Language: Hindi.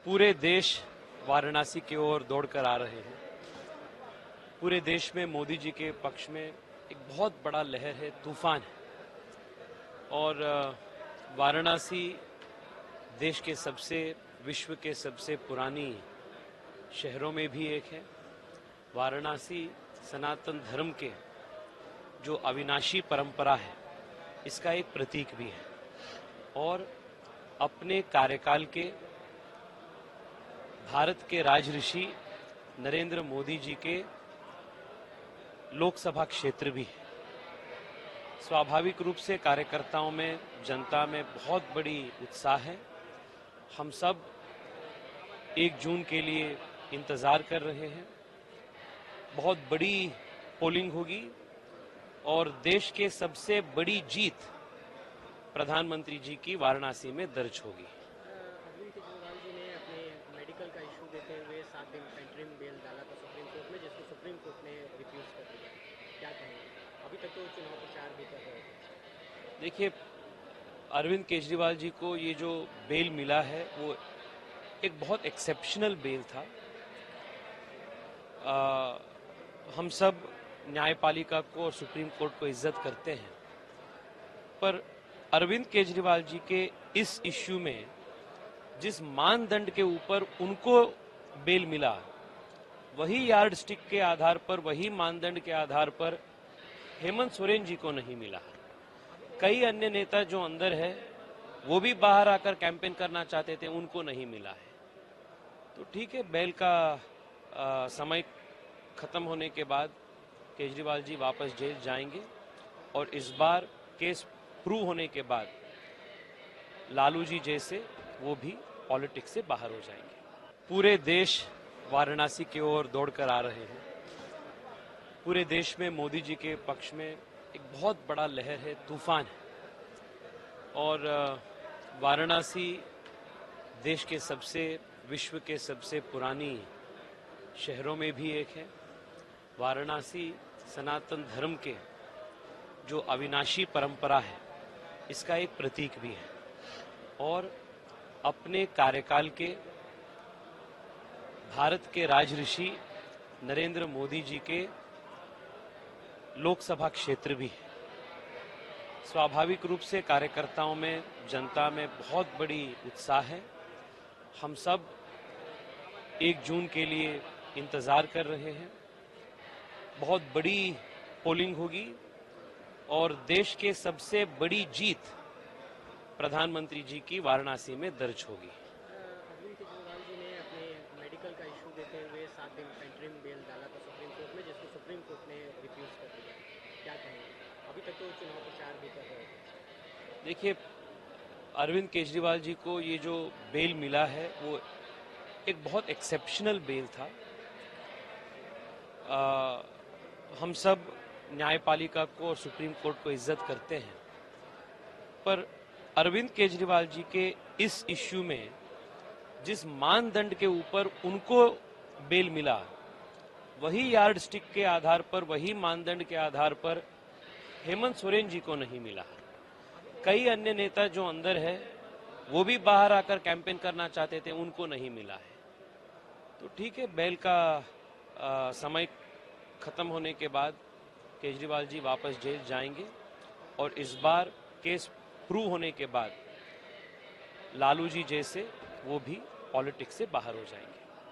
पूरे देश वाराणसी की ओर दौड़कर आ रहे हैं। पूरे देश में मोदी जी के पक्ष में एक बहुत बड़ा लहर है, तूफान है। और वाराणसी देश के विश्व के सबसे पुरानी शहरों में भी एक है। वाराणसी सनातन धर्म के जो अविनाशी परंपरा है, इसका एक प्रतीक भी है। और अपने कार्यकाल के भारत के राजऋषि नरेंद्र मोदी जी के लोकसभा क्षेत्र भी है। स्वाभाविक रूप से कार्यकर्ताओं में, जनता में बहुत बड़ी उत्साह है। हम सब 1 जून के लिए इंतजार कर रहे हैं। बहुत बड़ी पोलिंग होगी और देश के सबसे बड़ी जीत प्रधानमंत्री जी की वाराणसी में दर्ज होगी। अरविंद केजरीवाल जी ने अपने मेडिकल का इशू देते हुए 7 दिन का इंटरिम बेल डाला था सुप्रीम कोर्ट में, जिसको सुप्रीम कोर्ट ने रिफ्यूज कर दिया। क्या कहेंगे? अभी तक तो चुनाव प्रचार भी कर रहे थे। देखिए, अरविंद केजरीवाल जी को ये जो बेल मिला है वो एक बहुत एक्सेप्शनल बेल था। हम सब न्यायपालिका को और सुप्रीम कोर्ट को इज्जत करते हैं, पर अरविंद केजरीवाल जी के इस इश्यू में जिस मानदंड के ऊपर उनको बेल मिला, वही यार्ड स्टिक के आधार पर, वही मानदंड के आधार पर हेमंत सोरेन जी को नहीं मिला। कई अन्य नेता जो अंदर है वो भी बाहर आकर कैंपेन करना चाहते थे, उनको नहीं मिला है। तो ठीक है, बेल का समय खत्म होने के बाद केजरीवाल जी वापस जेल जाएंगे और इस बार केस प्रूव होने के बाद लालू जी जैसे वो भी पॉलिटिक्स से बाहर हो जाएंगे। पूरे देश वाराणसी की ओर दौड़कर आ रहे हैं। पूरे देश में मोदी जी के पक्ष में एक बहुत बड़ा लहर है, तूफान है। और वाराणसी देश के विश्व के सबसे पुरानी शहरों में भी एक है। वाराणसी सनातन धर्म के जो अविनाशी परंपरा है, इसका एक प्रतीक भी है। और अपने कार्यकाल के भारत के राजऋषि नरेंद्र मोदी जी के लोकसभा क्षेत्र भी है। स्वाभाविक रूप से कार्यकर्ताओं में, जनता में बहुत बड़ी उत्साह है। हम सब 1 जून के लिए इंतजार कर रहे हैं। बहुत बड़ी पोलिंग होगी और देश के सबसे बड़ी जीत प्रधानमंत्री जी की वाराणसी में दर्ज होगी। अरविंद केजरीवाल जी ने अपने मेडिकल का इशू देते हुए 7 दिन का इंटरिम बेल डाला था सुप्रीम कोर्ट में, जिसको सुप्रीम कोर्ट ने रिफ्यूज कर दिया। क्या कहेंगे? अभी तक तो चुनाव प्रचार भी कर रहे थे। देखिए, अरविंद केजरीवाल जी को ये जो बेल मिला है वो एक बहुत एक्सेप्शनल बेल था। हम सब न्यायपालिका को और सुप्रीम कोर्ट को इज्जत करते हैं, पर अरविंद केजरीवाल जी के इस इश्यू में जिस मानदंड के ऊपर उनको बेल मिला, वही यार्ड स्टिक के आधार पर, वही मानदंड के आधार पर हेमंत सोरेन जी को नहीं मिला। कई अन्य नेता जो अंदर है वो भी बाहर आकर कैंपेन करना चाहते थे, उनको नहीं मिला है। तो ठीक है, बेल का समय खत्म होने के बाद केजरीवाल जी वापस जेल जाएंगे और इस बार केस प्रूव होने के बाद लालू जी जैसे वो भी पॉलिटिक्स से बाहर हो जाएंगे।